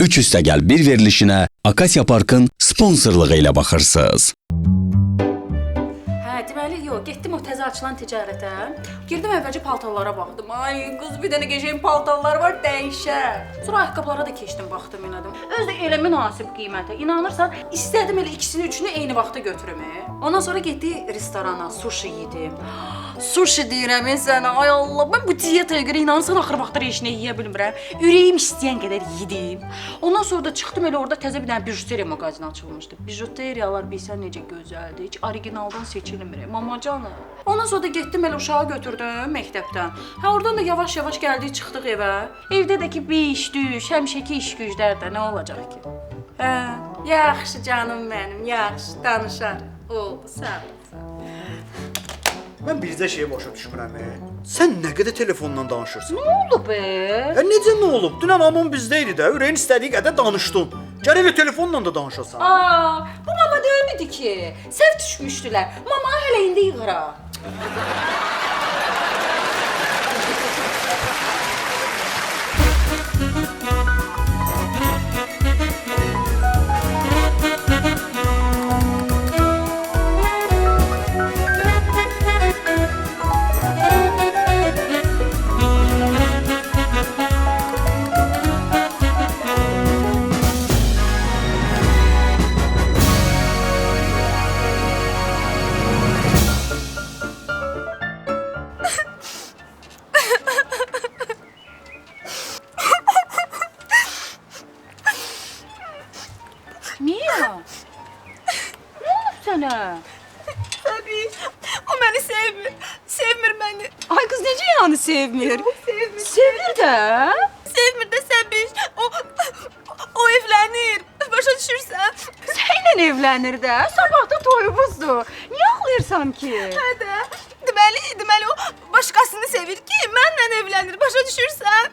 3 üstəgəl 1 verilişinə Akasiya Parkın sponsorluğu ilə baxırsınız. Deməli, yox, getdim o təzə açılan ticarətə. Girdim əvvəlcə paltarlara baxdım. Ay, qız bir dənə qəşəng paltarlar var, dəyişər. Sonra ayaqqabılara da keçdim, baxdım, inadım. Özü də elə münasib qiymətə. İnanırsan, istədim elə ikisini, üçünü eyni vaxtda götürüm. Ondan sonra getdi restorana, sushi yedim. Sushi deyirəm sənə, ay Allah, mən bu diyetaya görə inanırsan axır vaxtlar heç nə yeyə bilmirəm. Ürəyim istəyən qədər yedim. Ondan sonra da çıxdım elə orada təzə bir dənə bijuteriya mağazini açılmışdı. Bijuteriyalar bilsən necə gözəldir, heç originaldan seçilmir. Mama canım. Ondan sonra da getdim elə uşağı götürdüm məktəbdən. Oradan da yavaş-yavaş gəldik, çıxdıq evə. Evdə də ki bir iş düş, həmişəki iş güclər də nə olacaq ki? Yaxşı canım mənim, yaxşı danışar. Oldu, sağ ol. Mən bircə şeyə başa düşmürəm. Sən nə qədər telefonla danışırsan? Nə oldu be? Necə nə olub? Dünən hamın bizdə idi də, ürəyin istədiyi qədər danışdın. Gəl elə telefonla da danışasan. Bu mama deyilmidi ki. Səhv düşmüşdülər. Mama hələ indi yığıram. Mia, nə olub sənə? Tabii, o məni sevmir. Sevmir məni. Ay qız necə yəni sevmir? Sevmir. Sevir də. Sevmir də Səbiş. O evlənir. Başa düşürsən? Sənlə evlənir də. Sabah da toyumuzdur. Niyə ağlayırsan ki? Hə də. Deməli o başqasını sevir ki, mənlə evlənir. Başa düşürsən?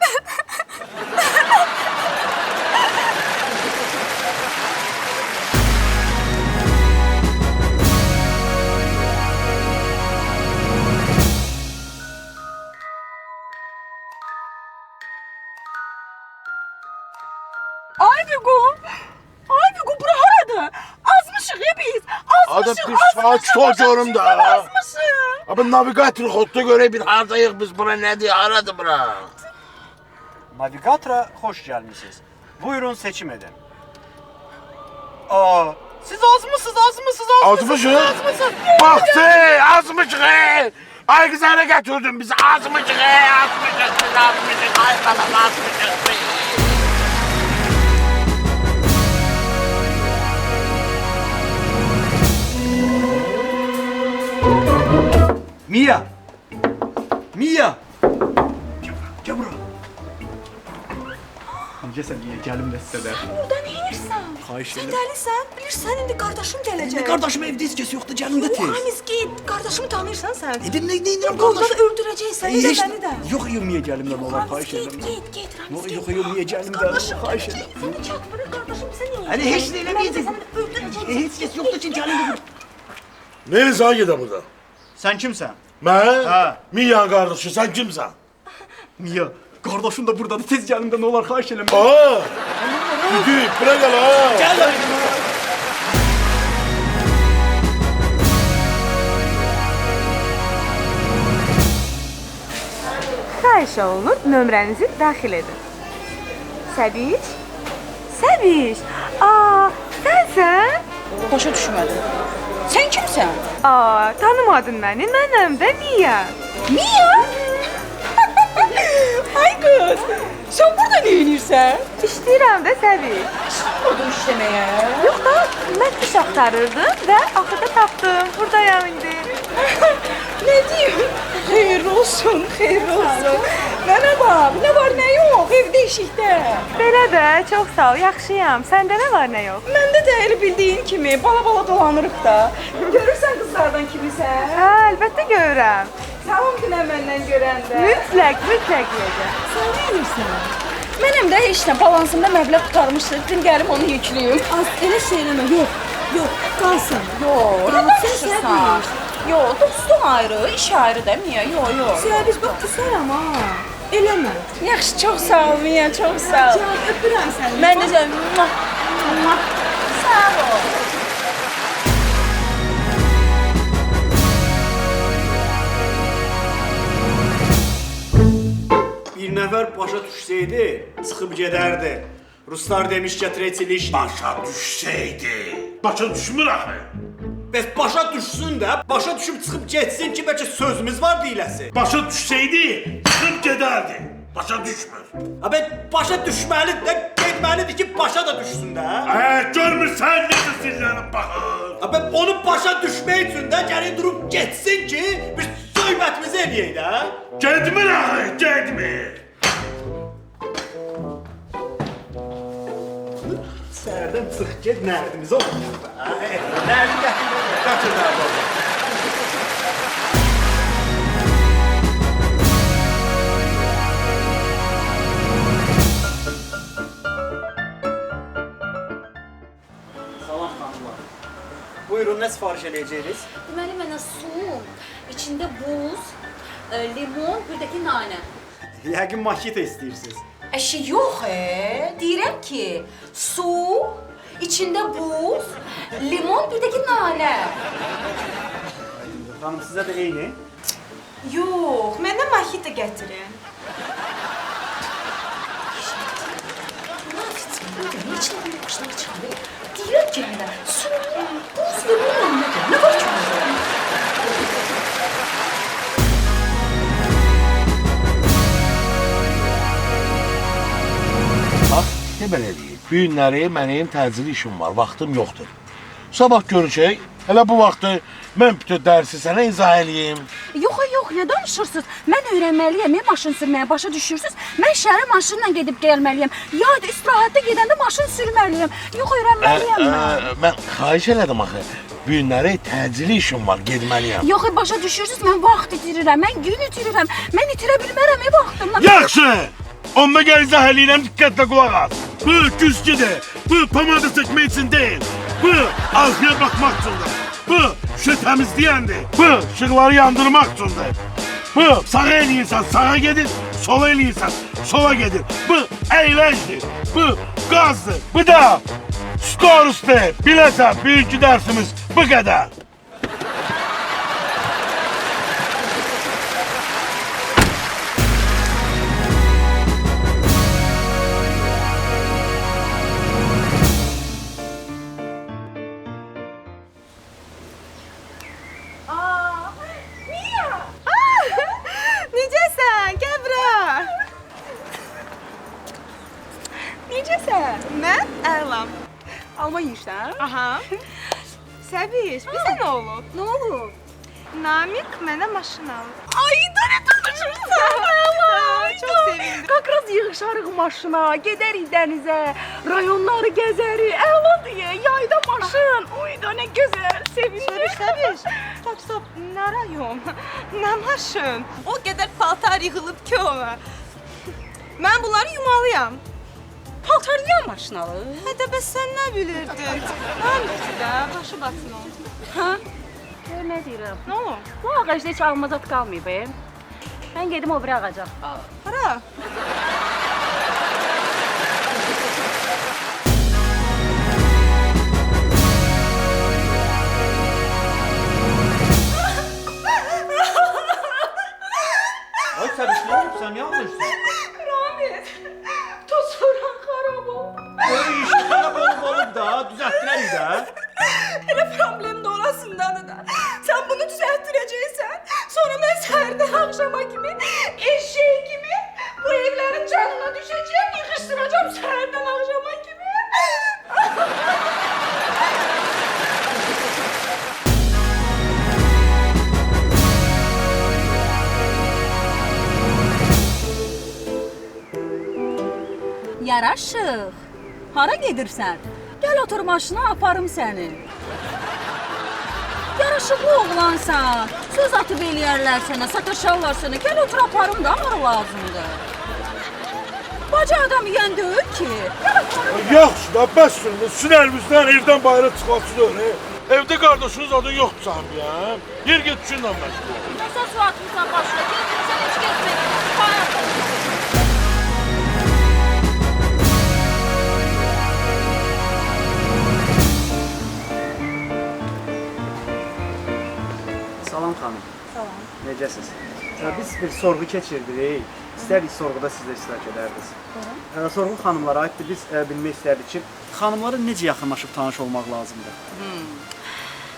Ay Vüqu, bura haradır? Azmışıq ya biz. Adam bir saat çocuğum da. Azmışıq. Abi navigatör kodda göre bir hardayıq biz bura nedir aradı bura. Navigatora xoş gəlmisiniz. Buyurun seçim edin. Siz azmısınız? Azmışıq. Baktı azmışıq. Ay kızana götürdün bizi azmışıq. Azmışıq biz azmışıq. Ay balam azmışıq. Mia! Gel bura. Necəsən, gəlim də sizə də. Burada nə edirsən? Xahiş Sən edirəm. dəlisən? Bilirsən, indi qardaşım gələcək. Qardaşım evdə heç kəs yoxdur, gəlim də tez. Hamiz git, qardaşımı tanıyırsan sən. Edim nə edirəm Qolda qardaş? da öldürəcəksən, bir də bəni də. Yox, Miya gəlim də olar, xahiş edirəm. Git, Ramiz, Yox, Miya gəlim də, xahiş edirəm. Səni çatmırır, qardaşım səni yiyəcək. Hələ heç nə eləməyəcək. Mən də səni öldürəcəksən. Heç kəs yoxdur ki, gəlim də. Neresi hangi de burada? Sən kimsən? Ben? Ha. Miyan kardeşi sen kimsen? Miya, qardaşım da buradadır, tez gəlim də olar, xahiş edirəm. Gidip bırak gel ha. Gəl də. Xahiş olunur, nömrənizi daxil edin. Səbiş? Səbiş! Sənsən? Başa düşmədim. Sən kimsən? Tanımadın məni, mənəm də Miya. Mia? Ay qız, sən burada nə edirsən? İşləyirəm də Səbiş. Burada işləməyə. Yox da, mən iş axtarırdım və axırda tapdım. Buradayam indi. Nə deyim? Xeyirli olsun, xeyirli olsun. Mənə bax, nə var, nə yox, evdə işikdə. Belə də, çox sağ ol, yaxşıyam. Səndə nə var, nə yox? Məndə də elə bildiyin kimi bala-bala dolanırıq da. Görürsən qızlardan kimisən? Hə, əlbəttə görürəm. Salam günə məndən görəndə. Mütləq yeyəcəm. Sən nə edirsən? Mənim də heç nə balansımda məbləğ qurtarmışdı. Dedim gəlim onu yükləyim. Elə şey eləmə, yox, qalsın. Yox, nə Qalsın, danışırsan? Yox, dostluq ayrı, iş ayrı da Mia, yox. Səbiş, bax, küsərəm ha. Eləmə. Yaxşı, çox sağ ol Miya, çox sağ ol. Can, öpürəm səni. Mən də səni. Sağ ol. Bir nəfər başa düşsəydi, çıxıb gedərdi. Ruslar demiş gətirəcəliş. Başa düşseydi. Başa düşmür axı. Bəs başa düşsün də, başa düşüb çıxıb getsin ki, bəlkə sözümüz var deyiləsi. Başa düşseydi, çıxıb gedərdi. Başa düşmür. Abi başa düşməlidir də, getməlidir ki, başa da düşsün də. Görmürsən necə sinirlənib baxır. Abi onu başa düşmək üçün də gərək durub getsin ki, biz söhbətimizi eləyək də. Getmir axı, getmir. Sərdən çıx get, nərdimiz olmuyor. Nərdi gətir, gətir nərdi olmuyor. Salam xanımlar. Buyurun, nə sifariş edəcəksiniz? Deməli mənə su, içində buz, limon, bir də ki nanə. Yəqin makita istəyirsiniz. Əşi yox, deyirəm ki, su, içində buz, limon, bir də ki nanə. Xanım, sizə də eyni. Yox, mənə mojito gətirin. Niçin bir başına çıxarır? Deyirəm ki, hələ su, buz, limon, nanə. Nə var ki onda? Bax, ne belə deyim. Bu günləri mənim təcili işim var, vaxtım yoxdur. Sabah görüşək. Hələ bu vaxtı mən bütün dərsi sənə izah eləyim. Yox, nə danışırsınız? Mən öyrənməliyəm, maşın sürməyə başa düşürsünüz? Mən şəhərə maşınla gedib gəlməliyəm. Ya da istirahətdə gedəndə maşın sürməliyəm. Yox, öyrənməliyəm mən. Mən xahiş elədim axı. Bu günləri təcili işim var, getməliyəm. Yox, başa düşürsünüz? Mən vaxt itirirəm, mən gün itirirəm. Mən itirə bilmərəm vaxtımla. Yaxşı! Onda gəl izah eləyirəm, diqqətlə qulaq as. Bu güzgüdür, bu pomada çəkmək üçün deyil. Bu arxaya baxmaq üçündür. Bu şüşə təmizləyəndir. Bu işıqları yandırmaq üçündür. Bu sağa eləyirsən, sağa gedir, sola eləyirsən, sola gedir. Bu əyləcdir, bu qazdır, bu da skorusdur. Biləsən, bugünkü dərsimiz bu qədər. Necəsən? Gəl bura. Necəsən? Mən əlam. Alma yeyirsən? Aha. Səbiş, bizə nə olub? Nə olub? Namik mənə maşın alıb. Ay, nə danışırsan? Çox sevindim. Qaqraz yığışarıq maşına, gedərik dənizə, rayonları gəzərik, əladır, yayda maşın. Oy da nə gözəl, sevindim. Səbiş. Stop, nə rayon? Nə maşın? O qədər paltar yığılıb ki ona. Mən bunları yumalıyam. Paltarlayan maşınalı. Hədə bəs sən nə bilirdin? Namikdir də, başı batın oldu. Hə? Gör nə deyirəm. Nə olub? Bu ağacda heç almazat qalmayıb. Mən gedim o biri ağaca. Hara? Ay Səbiş, nə olub? Sən niyə ağlayırsan? Ramiz, tosuran xarab oldu. Böyle iş xarab olub da, düzəltdirərik də. Elə problem də orasındadır da. Sən bunu düzəltdirəcəksən. Sonra mən səhərdən axşama kimi, eşeği kimi bu evlərin canına düşəcəyəm, yığışdıracağım səhərdən axşama kimi. Yaraşıq. Hara gedirsən? Gəl otur maşına, aparım səni. Yaraşıqlı oğlansan. Söz atıb eləyərlər sənə, sataşarlar sənə. Gəl otur aparım da, hara lazımdır. Bacı adam yiyən deyil ki. Gəl aparım. Yaxşı da, bəs şimdi sizin əlimizdən evdən bayıra çıxasınız. Evdə qardaşınız adın yoxdur sanmıyam. Yer get düşünlə məşğul ol. Nəsə su atmışsan başına, gəl, sən heç getmədin. Bayaq. necəsiz? Biz bir sorğu keçirdik. İstərdik sorğuda siz də iştirak edərdiniz. Sorğu xanımlara aiddir. Biz bilmək istərdik ki, xanımlara necə yaxınlaşıb tanış olmaq lazımdır?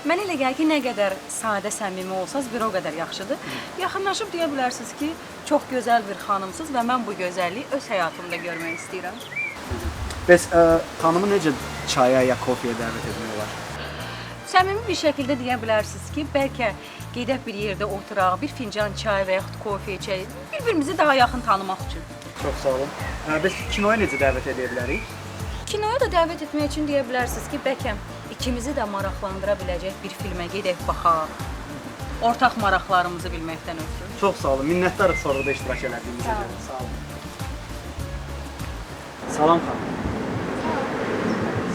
Mən elə gəlir ki, nə qədər sadə, səmimi olsaz, bir o qədər yaxşıdır. Yaxınlaşıb deyə bilərsiniz ki, çox gözəl bir xanımsınız və mən bu gözəlliyi öz həyatımda görmək istəyirəm. Bəs xanımı necə çaya ya kofeyə dəvət etmək olar? Səmimi bir şəkildə deyə bilərsiniz ki, bəlkə gedək bir yerdə oturaq, bir fincan çay və yaxud kofe içək, bir-birimizi daha yaxın tanımaq üçün. Çox sağ olun. Bəs kinoya necə dəvət edə bilərik? Kinoya da dəvət etmək üçün deyə bilərsiniz ki, bəlkə ikimizi də maraqlandıra biləcək bir filmə gedək baxaq. Ortaq maraqlarımızı bilməkdən ötürü. Çox sağ olun. Minnətdarıq sorğuda iştirak elədiyinizə görə. Sağ olun. Salam xanım.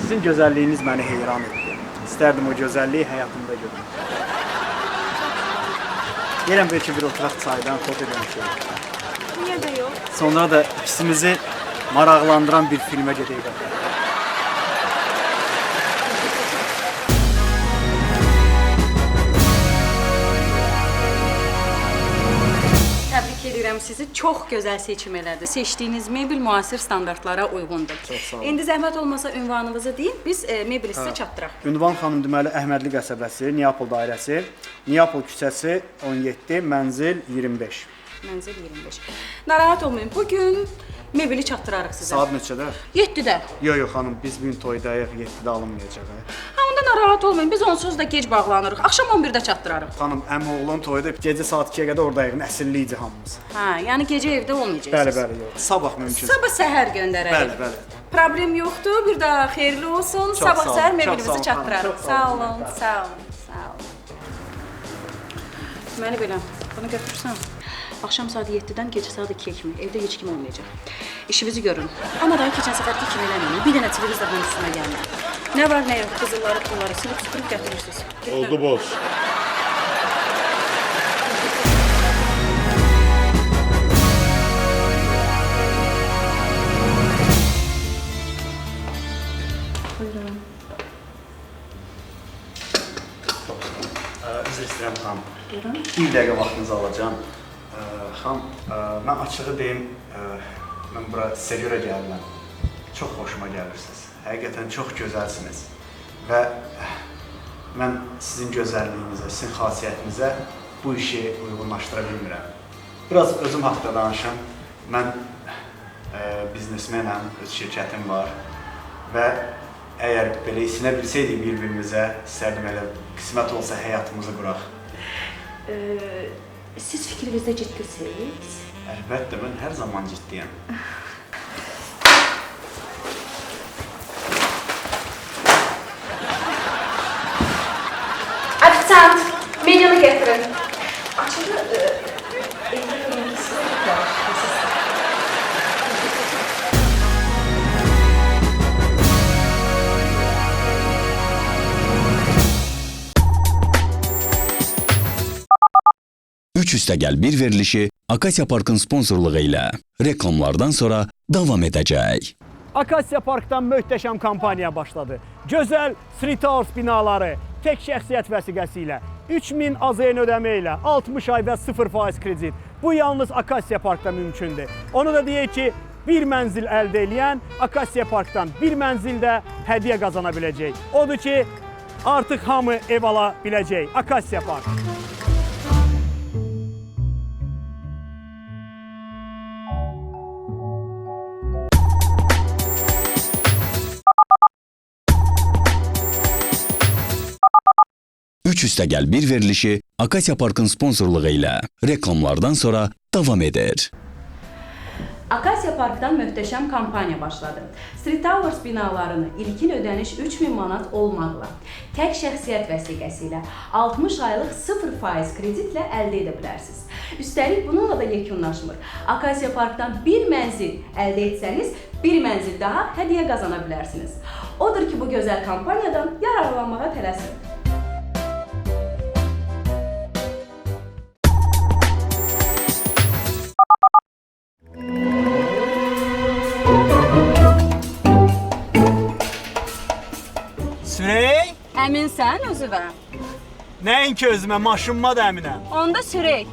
Sizin gözəlliyiniz məni heyran etdi. İstərdim o gözəlliyi həyatımda görüm. Gəlin bəlkə bir oturaq çaydan foto görüşək. Niyə də yox? Sonra da ikisimizi maraqlandıran bir filmə gedək baxaq. Təbrik edirəm sizi. Çox gözəl seçim elədi. Seçdiyiniz mebel müasir standartlara uyğundur. Çox sağ olun. İndi zəhmət olmasa ünvanınızı deyin, biz mebeli sizə çatdıraq. Ünvan xanım deməli Əhmədli qəsəbəsi, Neapol dairəsi, Neapol küçəsi 17, mənzil 25. Mənzil 25. Narahat olmayın. Bu gün mebeli çatdırarıq sizə. Saat neçədə? 7-də. Yox xanım, biz bu gün toydayıq, 7-də alınmayacaq. Ha, onda narahat olmayın. Biz onsuz da gec bağlanırıq. Axşam 11-də çatdırarıq. Xanım, əmi oğlun toyda gecə saat 2-yə qədər oradayıq, nəsillikdir hamımız. Hə, yəni gecə evdə olmayacaqsınız. Bəli, yox. Sabah mümkün. Sabah səhər göndərərik. Bəli. Problem yoxdur. Bir daha xeyirli olsun. Sabah sağ olun, səhər çox sağ mebelimizi olun, çatdırarıq. çox Sağ olun, sağ olun, sağ olun. Deməli belə, bunu götürsən. Axşam saat 7-dən gecə saat 2-yə kimi evdə heç kim olmayacaq. İşinizi görün. Amma daha keçən səfərki kimi eləməyin. Bir dənə televizordan üstünə gəlməyin. Nə var, nə yox, qızılları, pulları silib süpürüb gətirirsiniz. Oldu boz. Buyurun. Üzr istəyirəm xanım. Buyurun. Bir dəqiqə vaxtınızı alacağam. Xanım, mən açığı deyim, mən bura Seriora gəldim. Çox xoşuma gəlirsiniz. Həqiqətən çox gözəlsiniz. Və mən sizin gözəlliyinizə, sizin xasiyyətinizə bu işi uyğunlaşdıra bilmirəm. Biraz özüm haqqında danışım. Mən biznesmenəm, öz şirkətim var və əgər belə isinə bilsəydik bir-birimizə, istərdim elə qismət olsa həyatımızı quraq. Siz fikrinizdə ciddisiniz? Əlbəttə, mən hər zaman ciddiyəm. Ofisant, menyanı gətirin. Açığı, evdə yeməksizlik var. Üç üstəgəl bir verilişi Akasya Parkın sponsorluğu ilə reklamlardan sonra davam edəcək. Akasya Parkdan möhtəşəm kampaniya başladı. Gözəl Street House binaları tək şəxsiyyət vəsiqəsi ilə 3000 AZN ödəmə ilə 60 ay və 0% kredit. Bu yalnız Akasya Parkda mümkündür. Onu da deyək ki, bir mənzil əldə edən Akasya Parkdan bir mənzildə hədiyyə qazana biləcək. Odur ki, artıq hamı ev ala biləcək. Akasya Park. Üç üstəgəl bir verilişi Akasya Parkın sponsorluğu ilə reklamlardan sonra davam edir. Akasya Parkdan möhtəşəm kampaniya başladı. Street Towers binalarını ilkin ödəniş 3000 manat olmaqla, tək şəxsiyyət vəsiqəsi ilə 60 aylıq 0% kreditlə əldə edə bilərsiniz. Üstəlik bununla da yekunlaşmır. Akasya Parkdan bir mənzil əldə etsəniz, bir mənzil daha hədiyyə qazana bilərsiniz. Odur ki, bu gözəl kampaniyadan yararlanmağa tələsin. Sürey? Əminsən özünə? Nəinki özümə, maşınıma da əminəm. Onda sürək.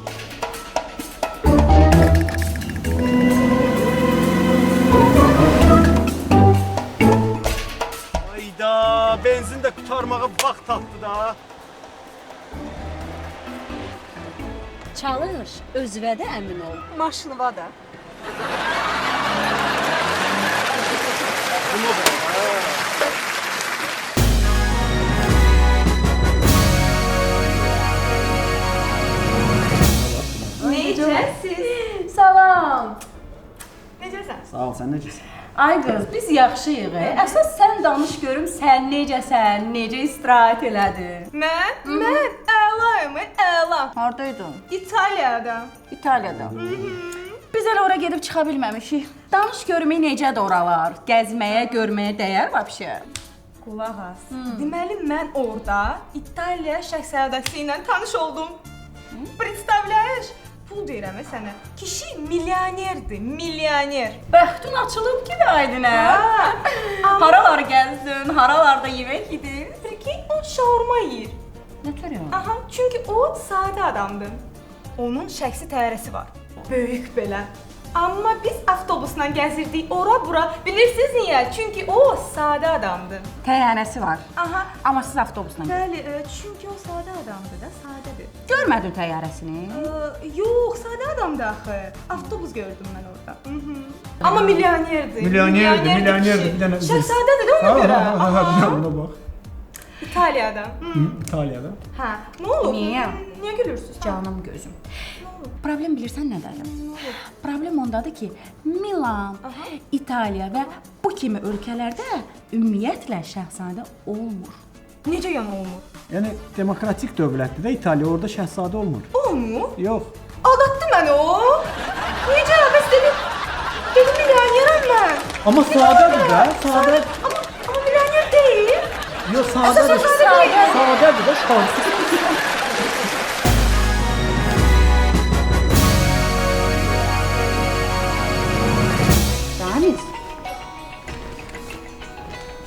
benzin də qurtarmağa vaxt tapdı da. Çalış, özünə də əmin ol. Maşınıva da. Necəsiz? Salam. Necəsən? Sağ ol, sən necəsən? Ay qız, biz yaxşıyıq. Əsas sən danış görüm, sən necəsən, necə istirahət elədin? Mən əlayım, əla. Hardaydın? İtaliyada. İtaliyada. Biz elə ora gedib çıxa bilməmişik. Danış görüm necədir oralar? Gəzməyə, görməyə dəyər vəbşə? Qulaq as. Deməli mən orada İtaliya şahzadəsi ilə tanış oldum. Представляешь? Pul deyirəm sənə. Kişi milyonerdir, milyoner. Bəxtin açılıb ki, aydınə. Haralar gəzdin, haralarda yemək yedin? Peki o şaurma yeyir. Nə tür ya? Aha, çünki o sadə adamdır. Onun şəxsi təyyarəsi var. Böyük belə. Amma biz avtobusla gəzirdik ora-bura. Bilirsiniz niyə? Çünki o sadə adamdır. Təyyarəsi var. Aha, Amma siz avtobusla gedin. bəli, çünki o sadə adamdır da, sadədir. Görmədin təyyarəsini? Yox, sadə adamdır axı. Avtobus gördüm mən orada. Amma milyonerdir. Milyonerdir, kişi. bir dənə üzr. Şahzadədir də ona görə. Buna bax. İtaliyadan. İtaliyada. Hə, nə olub? Niyə? Niyə gülürsüz? Canım gözüm. Problem bilirsən nədədir? Problem ondadır ki, Milan, İtaliya və bu kimi ölkələrdə ümumiyyətlə şahzadə olmur. Necə yəni olmur? Yəni demokratik dövlətdir də İtaliya, orada şahzadə olmur. Olmur? Yox. Aldatdı məni o. Necə? Bəs dedim milyoneram mən. Amma sadədir də, sadə. Amma milyoner deyil. Yox, sadədir. Sadədir də, şanslı. Ramiz.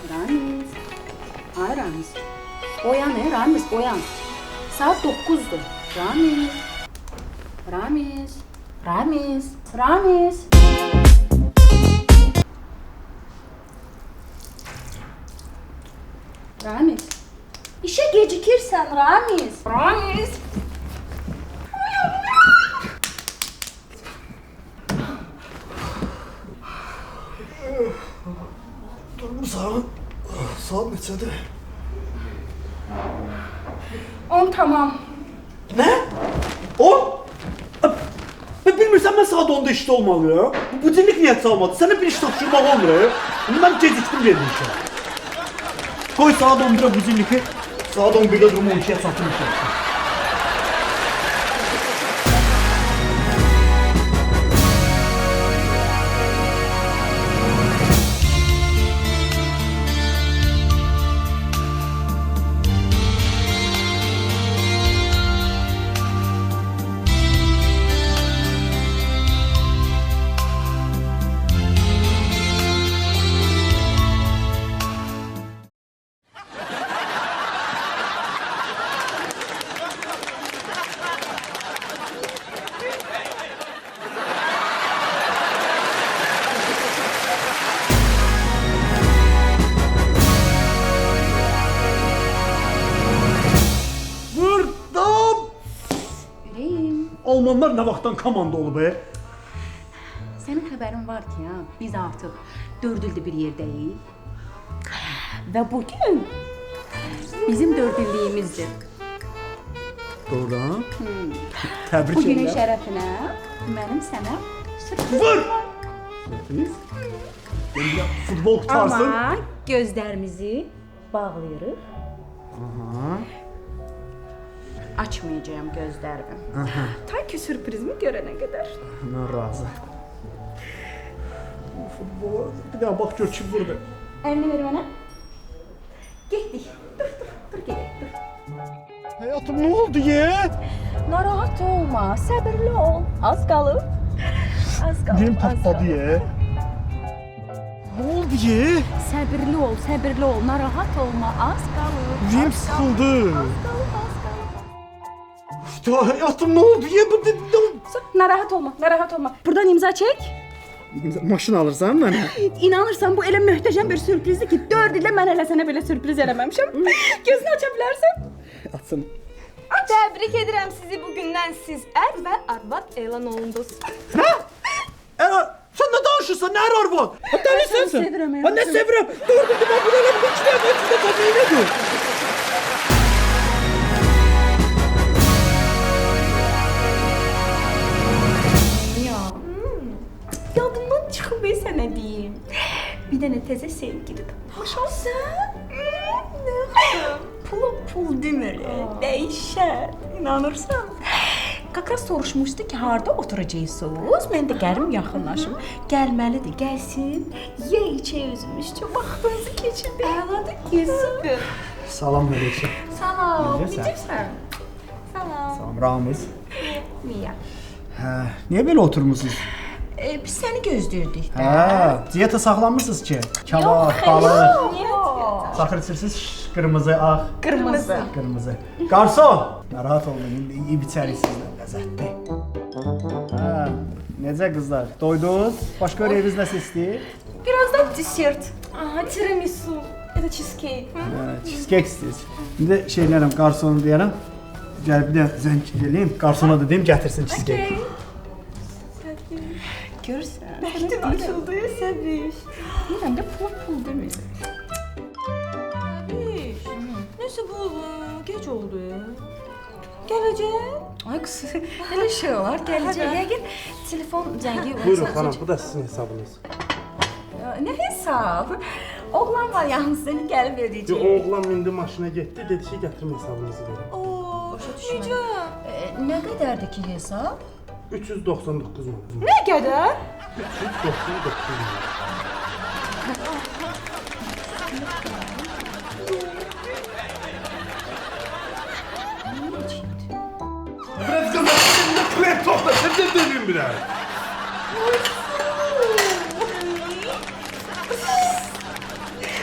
Ramiz. Ay Ramiz. Oyan Ramiz, oyan. Saat 9'dur. Ramiz. Ramiz. Ramiz. Ramiz. Ramiz. İşe gecikirsen Ramiz. Ramiz. Durmuşsan. Saat neçədir? 10 tamam. Nə? 10? Bilmirsən mən saat 10'da işdə olmalıyam. Bu budilnik niyə çalmadı? Sənə bir iş tapşırmaq olmur. Mən gecikdim gedim işə. Qoy saat 11'ə budilniki, saat 11'də durum 12'yə çatmışam. Almanlar nə vaxtdan komanda olub? Sənin xəbərin var ki, ya, biz artıq 4 ildir bir yerdəyik. Və bugün bizim 4 illiyimizdir. Doğrudan? Təbrik Bu günün edirəm. şərəfinə mənim sənə sürprizim Vur! var. Sürpriz. Gəl futbol qutarsın. Amma gözlərimizi bağlayırıq. Açmayacağım gözlərimi. Ta ki sürprizimi görənə qədər. Mən razı. Futbol. Bir daha bax gör kim burada. Əlini ver mənə. Getdik. Dur gedək, dur. Həyatım nə oldu ye? Narahat olma, səbirli ol. Az qalıb. Az qalıb. Dilim az patladı qalıb. ye. Ne oldu ye? Səbirli ol, səbirli ol. Narahat olma, az qalıb. Ürəyim sıxıldı. Az qalıb, az qalıb. İşte hayatım ne oldu ye? Bu Narahat olma, narahat olma. Buradan imza çək. Maşın alırsan mənə. İnanırsan bu elə möhtəşəm bir sürprizdir ki, 4 ildə mən hələ sənə belə sürpriz eləməmişəm. Gözünü aça bilərsən? Açım. Təbrik edirəm sizi bugündən siz ər və arvad elan olundunuz. Sən nə danışırsan? Nə arvad? Dəlisən sən? sevirəm ya. Ha, nə sevirəm? Dur, mən bunu elə bir kitabı içində təzeyinədir. Yadımdan çıxıb sənə deyim. Bir dənə təzə sevgili tapmışam. Sən? Nə yaxşı. Pul deməli. Dəyişər. İnanırsan? Kakra soruşmuşdu ki, harda oturacaqsınız? Mən də gəlim yaxınlaşım. Gəlməlidir, gəlsin. Ye içə özümüzcə vaxtınızı keçirdin. Əladır ki, süper. Salam Melisa. Salam. Necəsən? Necəsən? Salam. Salam Ramiz. Niyə? Hə, niyə belə oturmusunuz? Biz səni gözləyirdik də. Hə, diyeta saxlamısınız ki? Kabab, balıq. Yox. Saxır içirsiniz, qırmızı, ağ. Qırmızı. Qırmızı. Qarson! Narahat olmayın, indi yeyib içərik sizlə, ləzzətli. Hə, necə qızlar? Doydunuz? Başqa öyrəyiniz nəsə istəyir? Biraz da desert. Aha, tiramisu. Ya da cheesecake. Hə, cheesecake istəyirsiniz. İndi şeylərəm, qarsonu deyərəm. Gəl bir də zəng eləyim, qarsona da deyim, gətirsin cheesecake. Görürsən? Bəxtim açıldı, Səbiş. Deyirəm də pul demir. Səbiş, nəsə bu gec oldu. Gələcək? Ay qız, elə şey olar, gələcək. Yəqin telefon zəngi Buyurun xanım, bu da sizin hesabınız. Nə hesab? Oğlan var yalnız səni gəlib Bir verəcək. oğlan mindi maşına getdi, dedi ki, gətirin hesabınızı verin. Oo, necə? Nə qədərdir ki hesab? 399 manat. Nə qədər? 399 manat. Biraz kızım, krep topla, sen de dönün biraz.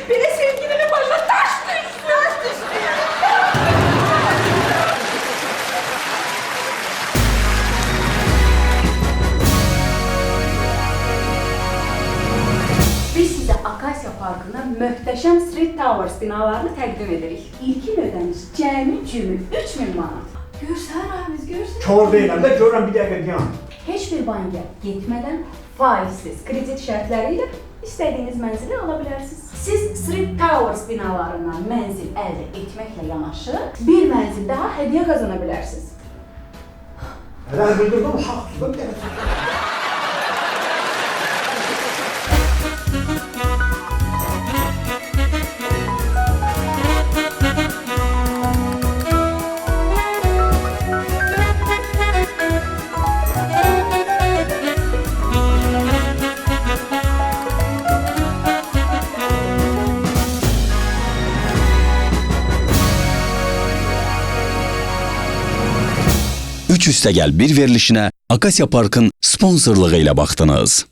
Belə sevgilimin başına taş düşdü. Biz sizə Akasya Parkında möhtəşəm Street Towers binalarını təqdim edirik. İlkin ödəniş cəmi cümü 3000 manat. Görsən Ramiz, görsən. Kor deyiləm də, görürəm bir dəqiqə dayan. Heç bir banka getmədən faizsiz kredit şərtləri ilə istədiyiniz mənzili ala bilərsiniz. Siz Street Towers binalarından mənzil əldə etməklə yanaşı, bir mənzil daha hədiyyə qazana bilərsiniz. Hələ bildirdim, uşaq tutuda bir dəqiqə. Üç üste gel bir verilişine Akasya Park'ın sponsorluğuyla baktınız.